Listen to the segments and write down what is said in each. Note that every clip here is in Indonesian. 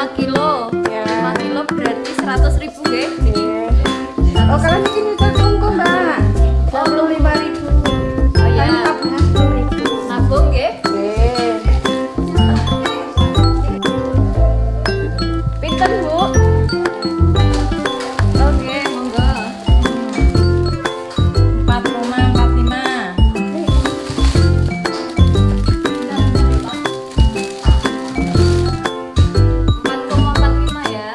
5 kilo. Ya. 5 kilo berarti 100.000 ya. Oh, kalau segini tunggu Mbak. 25.000. Oh ya. Tabungan 10.000. Nabung ya. Pinten Bu? Oke, monggo. 4545. 4,45 ya.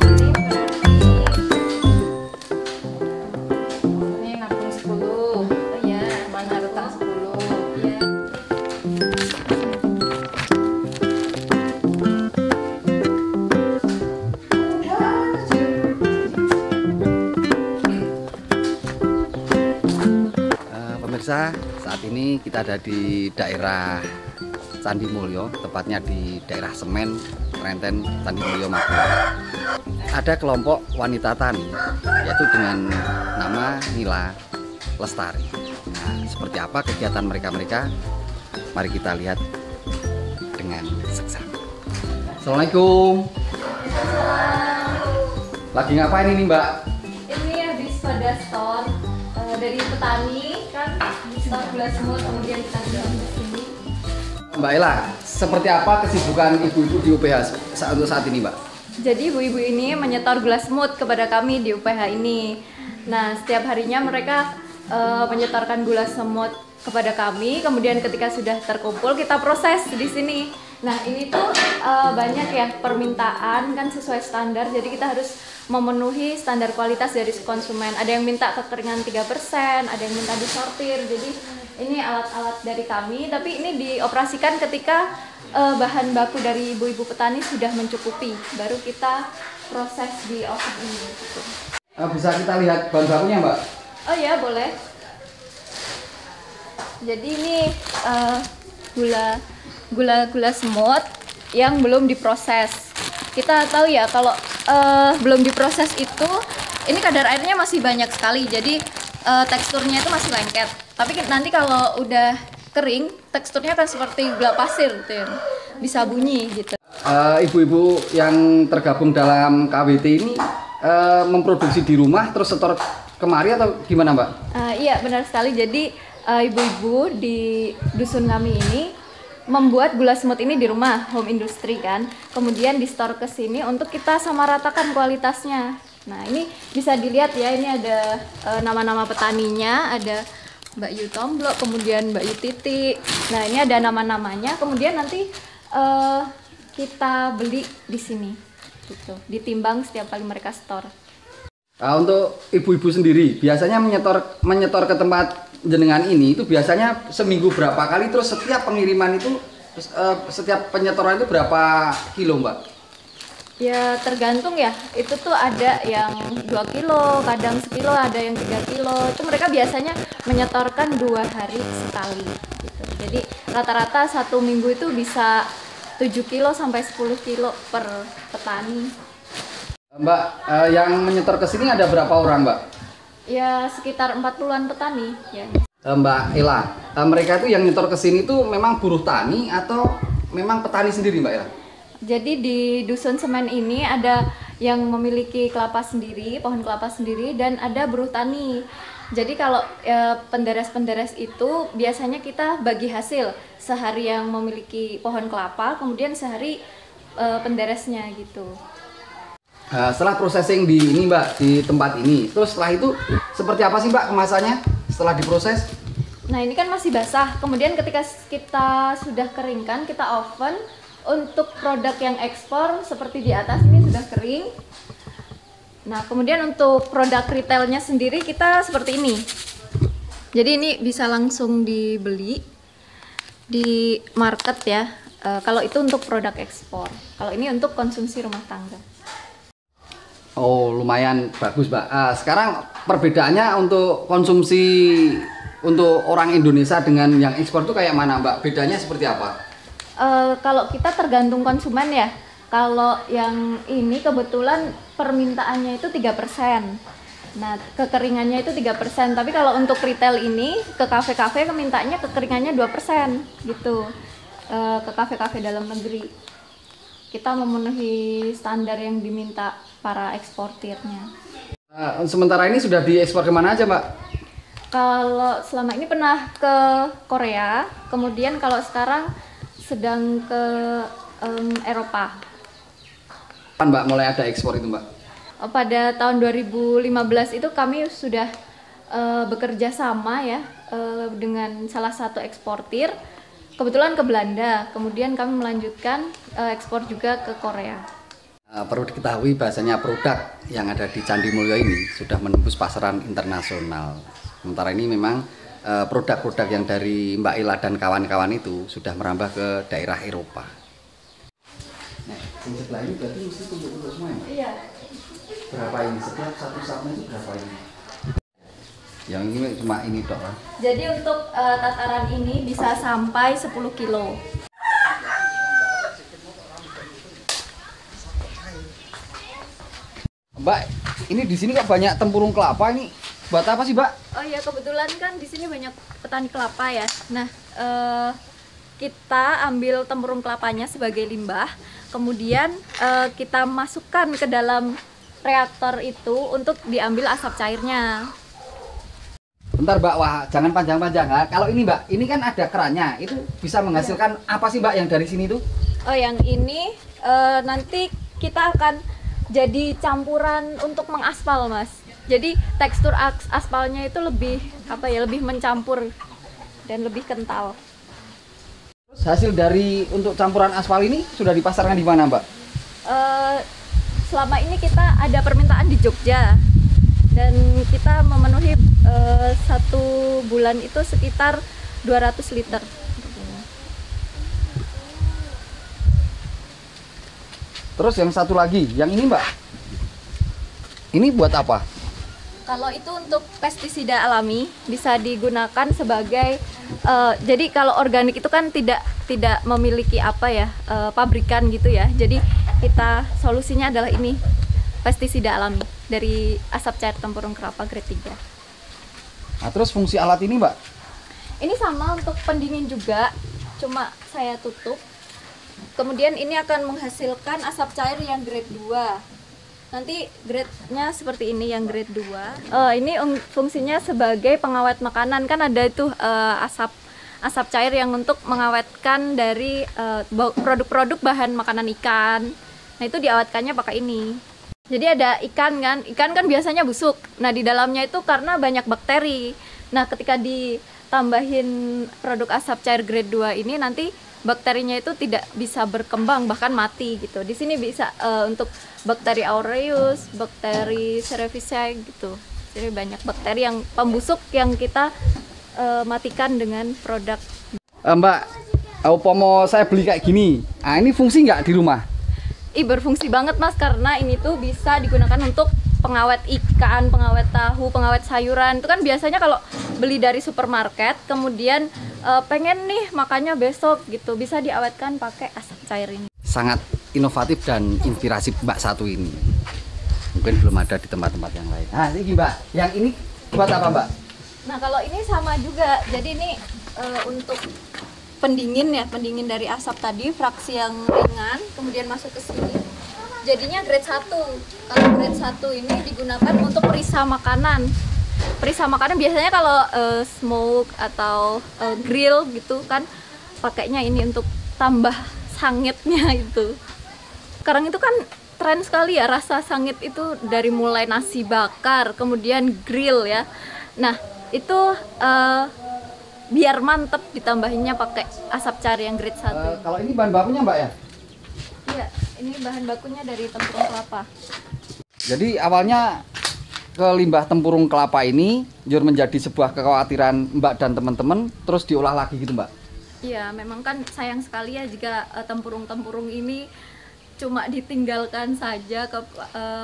Ini berarti Ini nabung 10. oh ya, Mana utang 10. ya. Pemirsa, saat ini kita ada di daerah Candi Mulyo, tepatnya di daerah Semen, Renten, Candi Mulyo, Magelang. Ada kelompok wanita tani, yaitu dengan nama Nila Lestari. Nah, seperti apa kegiatan mereka-mereka? Mari kita lihat dengan seksama. Assalamualaikum. Lagi ngapain ini, Mbak? Ini habis pada store dari petani kan, store gula semut, kemudian kita jual di sini. Mbak Ella, seperti apa kesibukan ibu-ibu di UPH untuk saat ini, Mbak? Jadi ibu-ibu ini menyetor gula semut kepada kami di UPH ini. Nah, setiap harinya mereka menyetorkan gula semut kepada kami. Kemudian ketika sudah terkumpul kita proses di sini. Nah, ini tuh banyak ya permintaan kan sesuai standar. Jadi kita harus memenuhi standar kualitas dari konsumen. Ada yang minta kekeringan 3%, ada yang minta disortir. Jadi ini alat-alat dari kami, tapi ini dioperasikan ketika bahan baku dari ibu-ibu petani sudah mencukupi, baru kita proses di oven ini. Gitu. Bisa kita lihat bahan bakunya, Mbak? Oh ya, boleh. Jadi ini gula semut yang belum diproses. Kita tahu ya kalau belum diproses itu, ini kadar airnya masih banyak sekali, jadi teksturnya itu masih lengket. Tapi nanti kalau udah kering, teksturnya akan seperti gula pasir gitu ya. Bisa bunyi gitu. Ibu-ibu yang tergabung dalam KWT ini memproduksi di rumah terus setor kemari atau gimana, Mbak? Iya, benar sekali. Jadi ibu-ibu di dusun kami ini membuat gula semut ini di rumah, home industry kan. Kemudian di store ke sini untuk kita samaratakan kualitasnya. Nah, ini bisa dilihat ya, ini ada nama-nama petaninya, ada Mbak Yu Tomblok, kemudian Mbak Yu Titi. Nah, ini ada nama-namanya. Kemudian nanti kita beli di sini, gitu. Ditimbang setiap kali mereka store. Untuk ibu-ibu sendiri, biasanya menyetor ke tempat jenengan ini itu biasanya seminggu berapa kali, terus setiap pengiriman itu setiap penyetoran itu berapa kilo, Mbak? Ya tergantung ya, itu tuh ada yang 2 kilo, kadang sekilo, ada yang 3 kilo. Itu mereka biasanya menyetorkan 2 hari sekali gitu. Jadi rata-rata 1 minggu itu bisa 7 kilo sampai 10 kilo per petani. Mbak, yang menyetor ke sini ada berapa orang, Mbak? Ya sekitar 40-an petani ya. Mbak Ella, mereka itu yang nyetor ke sini itu memang buruh tani atau memang petani sendiri, Mbak Ella? Jadi di dusun semen ini ada yang memiliki kelapa sendiri, pohon kelapa sendiri, dan ada buruh tani. Jadi kalau penderes-penderes itu biasanya kita bagi hasil, sehari yang memiliki pohon kelapa, kemudian sehari penderesnya gitu. Setelah processing di ini, Mbak, di tempat ini, terus setelah itu seperti apa sih, Mbak, kemasannya setelah diproses? Nah, ini kan masih basah. Kemudian ketika kita sudah keringkan, kita oven. Untuk produk yang ekspor seperti di atas ini sudah kering. Nah, kemudian untuk produk retailnya sendiri kita seperti ini. Jadi ini bisa langsung dibeli di market ya. Kalau itu untuk produk ekspor. Kalau ini untuk konsumsi rumah tangga. Oh, lumayan bagus, Mbak. Sekarang perbedaannya untuk konsumsi untuk orang Indonesia dengan yang ekspor itu kayak mana, Mbak? Bedanya seperti apa? Kalau kita tergantung konsumen ya. Kalau yang ini kebetulan permintaannya itu 3%. Nah, kekeringannya itu 3%. Tapi kalau untuk retail ini ke kafe-kafe mintanya kekeringannya 2% gitu. Ke kafe-kafe dalam negeri. kita memenuhi standar yang diminta para eksportirnya. Sementara ini sudah diekspor kemana aja, Mbak? Kalau selama ini pernah ke Korea, kemudian kalau sekarang sedang ke Eropa. Kapan Mbak mulai ada ekspor itu, Mbak? Pada tahun 2015 itu kami sudah bekerja sama ya dengan salah satu eksportir, kebetulan ke Belanda. Kemudian kami melanjutkan ekspor juga ke Korea. Perlu diketahui bahasanya produk yang ada di Candi Mulyo ini sudah menembus pasaran internasional. Sementara ini memang produk-produk yang dari Mbak Ila dan kawan-kawan itu sudah merambah ke daerah Eropa. Nah, yang sebelah ini berarti mesti tumpuk-tumpuk semua ya? Iya. Berapa ini? Setiap satu sapnya itu berapa ini? Yang ini cuma ini dok lah. Jadi untuk tataran ini bisa sampai 10 kilo. Mbak, ini di sini kok banyak tempurung kelapa ini? Buat apa sih, Mbak? Oh ya, kebetulan kan di sini banyak petani kelapa ya. Nah, kita ambil tempurung kelapanya sebagai limbah, kemudian kita masukkan ke dalam reaktor itu untuk diambil asap cairnya. Bentar Mbak, wah jangan panjang-panjang. Nah, kalau ini Mbak, ini kan ada kerannya, itu bisa menghasilkan apa sih Mbak yang dari sini tuh? Oh, yang ini nanti kita akan jadi campuran untuk mengaspal, Mas. Jadi tekstur aspalnya itu lebih lebih mencampur dan lebih kental. Terus hasil dari untuk campuran aspal ini sudah dipasarkan di mana Mbak? Selama ini kita ada permintaan di Jogja dan kita memenuhi 1 bulan itu sekitar 200 liter. Terus yang satu lagi, yang ini Mbak, ini buat apa? Kalau itu untuk pestisida alami, bisa digunakan sebagai jadi kalau organik itu kan tidak memiliki pabrikan gitu ya. Jadi kita solusinya adalah ini, pestisida alami dari asap cair tempurung kelapa grade 3. Nah, terus fungsi alat ini Mbak? Ini sama untuk pendingin juga, cuma saya tutup. Kemudian ini akan menghasilkan asap cair yang grade 2. Nanti grade-nya seperti ini yang grade 2. Ini fungsinya sebagai pengawet makanan, kan ada itu asap cair yang untuk mengawetkan dari produk-produk bahan makanan ikan. Nah, itu diawetkannya pakai ini. Jadi ada ikan kan biasanya busuk. Nah, di dalamnya itu karena banyak bakteri. Nah, ketika ditambahin produk asap cair grade 2 ini, nanti bakterinya itu tidak bisa berkembang, bahkan mati gitu. Di sini bisa untuk bakteri aureus, bakteri cerevisiae gitu. Jadi banyak bakteri yang pembusuk yang kita matikan dengan produk. Mbak, umpama saya beli kayak gini, nah ini fungsi nggak di rumah? Berfungsi banget Mas, karena ini tuh bisa digunakan untuk pengawet ikan, pengawet tahu, pengawet sayuran. Itu kan biasanya kalau beli dari supermarket, kemudian pengen nih makannya besok gitu, bisa diawetkan pakai asap cair ini. Sangat inovatif dan inspiratif Mbak satu ini. Mungkin belum ada di tempat-tempat yang lain. Nah, ini Mbak, yang ini buat apa Mbak? Nah, kalau ini sama juga. Jadi ini untuk pendingin ya, pendingin dari asap tadi, fraksi yang ringan, kemudian masuk ke sini. Jadinya grade 1. Kalau grade 1 ini digunakan untuk perisa makanan. Perisa makanan biasanya kalau smoke atau grill gitu kan pakainya ini untuk tambah sangitnya itu. Sekarang itu kan tren sekali ya rasa sangit itu, dari mulai nasi bakar, kemudian grill ya. Nah, itu biar mantep ditambahinnya pakai asap cair yang grade 1. Kalau ini bahan bakunya Mbak ya? Iya, ini bahan bakunya dari tempurung kelapa. Jadi awalnya ke limbah tempurung kelapa ini jur menjadi sebuah kekhawatiran Mbak dan teman-teman, terus diolah lagi gitu Mbak? Iya, memang kan sayang sekali ya jika tempurung-tempurung ini cuma ditinggalkan saja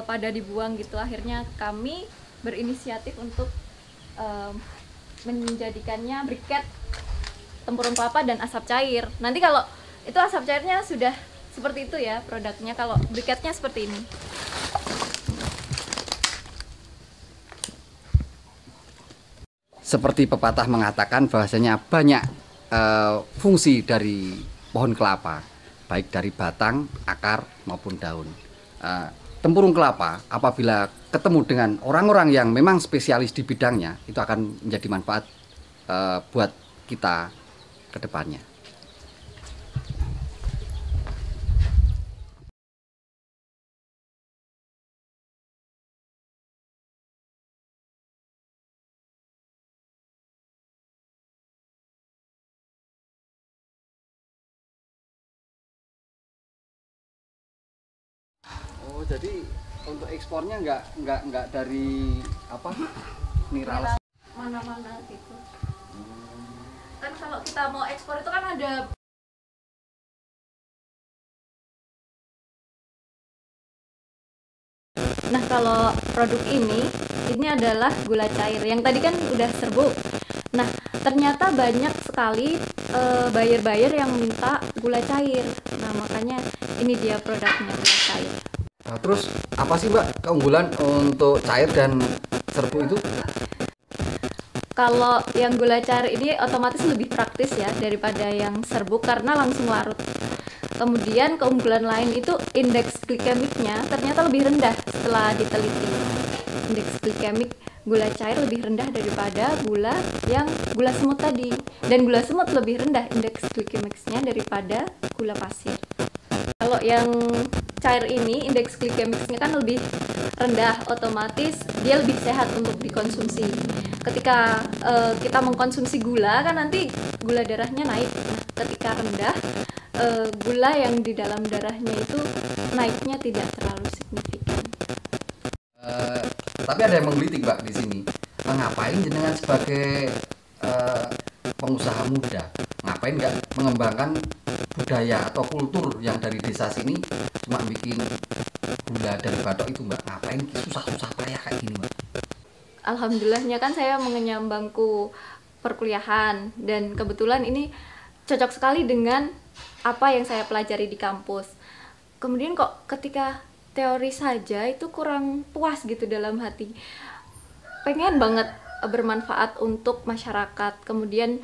pada dibuang gitu. Akhirnya kami berinisiatif untuk menjadikannya briket tempurung kelapa dan asap cair. Nanti kalau itu asap cairnya sudah seperti itu ya produknya, kalau briketnya seperti ini. Seperti pepatah mengatakan bahwasanya banyak fungsi dari pohon kelapa, baik dari batang, akar maupun daun. Tempurung kelapa apabila ketemu dengan orang-orang yang memang spesialis di bidangnya, itu akan menjadi manfaat buat kita ke depannya. Oh, jadi untuk ekspornya nggak dari apa mineral Mana-mana gitu. Kan kalau kita mau ekspor itu kan ada. Nah, kalau produk ini adalah gula cair. Yang tadi kan udah serbuk. Nah, ternyata banyak sekali buyer-buyer yang minta gula cair. Nah, makanya ini dia produknya, gula cair. Nah, terus apa sih Mbak keunggulan untuk cair dan serbuk itu? Kalau yang gula cair ini otomatis lebih praktis ya daripada yang serbuk karena langsung larut. Kemudian keunggulan lain itu indeks glikemiknya ternyata lebih rendah setelah diteliti. Indeks glikemik gula cair lebih rendah daripada gula semut tadi. Dan gula semut lebih rendah indeks glikemiknya daripada gula pasir. Kalau yang cair ini indeks glikemiknya kan lebih rendah, otomatis dia lebih sehat untuk dikonsumsi. Ketika kita mengkonsumsi gula kan nanti gula darahnya naik. Nah, ketika rendah, gula yang di dalam darahnya itu naiknya tidak terlalu signifikan. Tapi ada yang menggelitik Mbak di sini. Ngapain jenengan sebagai pengusaha muda, ngapain nggak mengembangkan budaya atau kultur yang dari desa sini cuma bikin gula dari batok itu Mbak? Ngapain susah-susah payah kayak gini Mbak? Alhamdulillahnya kan saya mengenyam bangku perkuliahan dan kebetulan ini cocok sekali dengan apa yang saya pelajari di kampus. Kemudian kok ketika teori saja itu kurang puas gitu dalam hati. Pengen banget bermanfaat untuk masyarakat. Kemudian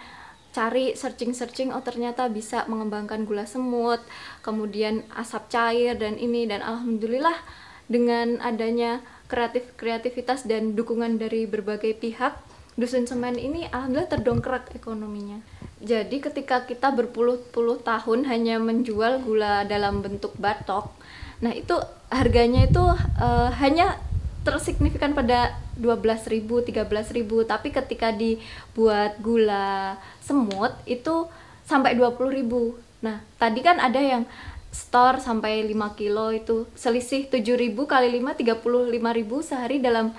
cari searching oh ternyata bisa mengembangkan gula semut, kemudian asap cair dan alhamdulillah dengan adanya kreativitas dan dukungan dari berbagai pihak, Dusun Semen ini alhamdulillah terdongkrak ekonominya. Jadi ketika kita berpuluh-puluh tahun hanya menjual gula dalam bentuk batok, nah itu harganya itu hanya tersignifikan pada 12.000, 13.000, tapi ketika dibuat gula semut itu sampai 20.000. Nah, tadi kan ada yang store sampai 5 kilo itu selisih 7.000 kali 5 35.000 sehari dalam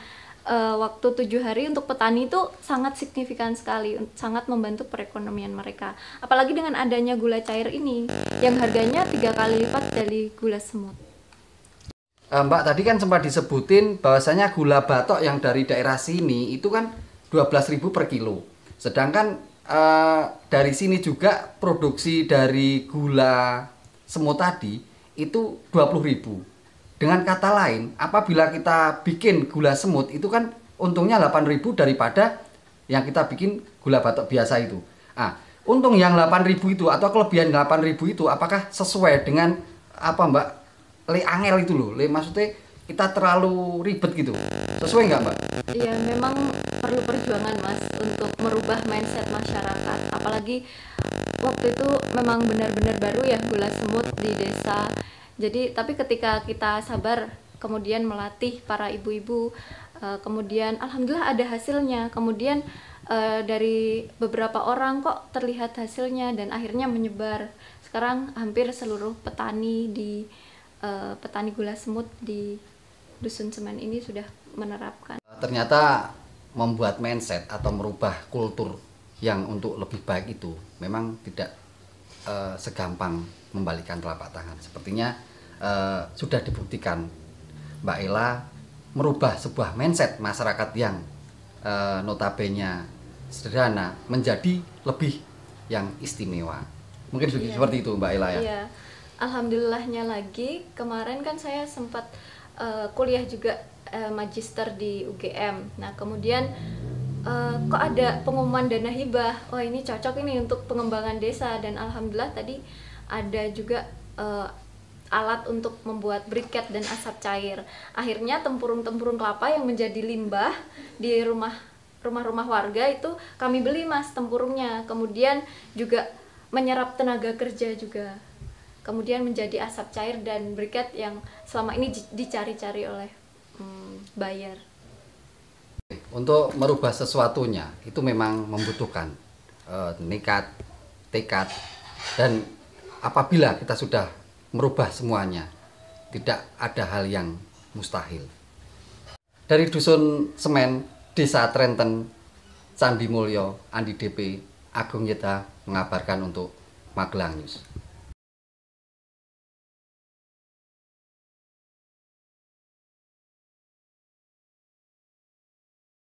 waktu 7 hari untuk petani itu sangat signifikan sekali, sangat membantu perekonomian mereka. Apalagi dengan adanya gula cair ini yang harganya 3 kali lipat dari gula semut. Mbak tadi kan sempat disebutin bahwasanya gula batok yang dari daerah sini itu kan 12.000 per kilo. Sedangkan dari sini juga produksi dari gula semut tadi itu 20.000. Dengan kata lain, apabila kita bikin gula semut itu kan untungnya 8.000 daripada yang kita bikin gula batok biasa itu. Untung yang 8.000 itu atau kelebihan 8.000 itu apakah sesuai dengan apa Mbak? Angel itu loh, maksudnya kita terlalu ribet gitu. Sesuai nggak Mbak? Iya, memang perlu perjuangan Mas untuk merubah mindset masyarakat. Apalagi waktu itu memang benar-benar baru ya gula semut di desa. Jadi tapi ketika kita sabar, kemudian melatih para ibu-ibu, kemudian alhamdulillah ada hasilnya. Kemudian dari beberapa orang kok terlihat hasilnya dan akhirnya menyebar. Sekarang hampir seluruh petani petani gula semut di Dusun Semen ini sudah menerapkan. Ternyata membuat mindset atau merubah kultur yang untuk lebih baik itu memang tidak segampang membalikan telapak tangan. Sepertinya sudah dibuktikan Mbak Ella merubah sebuah mindset masyarakat yang notabene sederhana menjadi lebih yang istimewa. Mungkin seperti itu Mbak Ella ya. Iya. Alhamdulillahnya lagi kemarin kan saya sempat kuliah juga magister di UGM. Nah kemudian kok ada pengumuman dana hibah, ini cocok ini untuk pengembangan desa, dan alhamdulillah tadi ada juga alat untuk membuat briket dan asap cair. Akhirnya tempurung-tempurung kelapa yang menjadi limbah di rumah-rumah warga itu kami beli Mas tempurungnya. Kemudian juga menyerap tenaga kerja juga. Kemudian menjadi asap cair dan briket yang selama ini dicari-cari oleh buyer. Untuk merubah sesuatunya itu memang membutuhkan nekat, tekad, dan apabila kita sudah merubah semuanya, tidak ada hal yang mustahil. Dari Dusun Semen, Desa Trenten, Candi Mulyo, Andi DP, Agung Yeta mengabarkan untuk Magelang News.